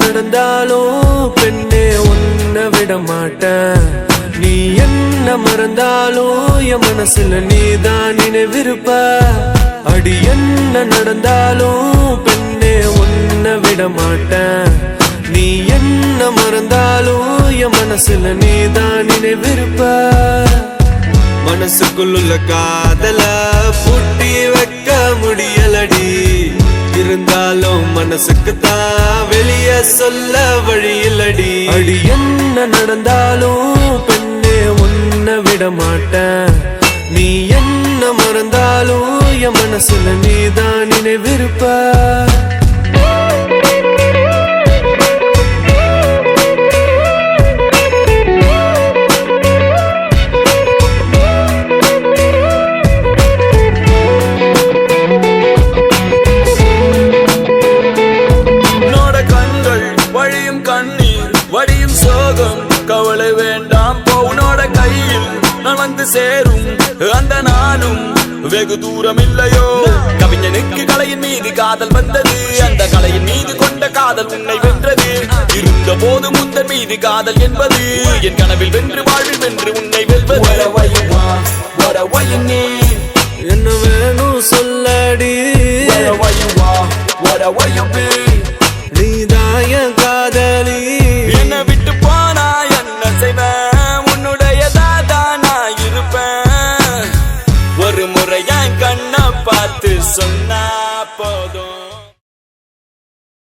நடந்தாலும் பெண்ணே உன்னை விட மாட்டேன். நீ என்ன மறந்தாலும் என் மனசுல நீதான் நினைவிருப்ப. அடி என்ன நடந்தாலும் பெண்ணே உன்னை விட மாட்டேன். நீ என்ன மறந்தாலும் என் மனசுல நீதான் நினைவிருப்ப. மனசுக்குள்ள காதல பூட்டி வைக்க முடியலடி. இருந்தாலும் மனசுக்கு தான் வெளிய சொல்ல வழி இல்லடி. அடி என்ன நடந்தாலும் பெண்ணே உன்னை விட மாட்டேன். நீ என்ன மறந்தாலும் என் மனசுல நீதான் நினைவிருப்ப. வடியும் சோகம் கவலை வேண்டாம், பவுனோட கையில் நான் வந்து சேரும் அந்த நானும் வெகு தூரம் இல்லையோ. கவிஞனுக்கு கலையின் மீது காதல் வந்தது, அந்த கலையின் மீது கொண்ட காதல் உன்னை வென்றது. இருந்த போது முந்தன் மீது காதல் என்பது என் கனவில் வென்று வாழ்வில் வென்று உன்னை வெல்வது. என்ன வேணும் சொல்லடி, நீதான் என் காதலி. என்ன விட்டு போனா என்ன செய்வேன், உன்னுடையதான் நான் இருப்பேன். ஒரு முறை என் கண்ணை பார்த்து சொன்னா போதும்.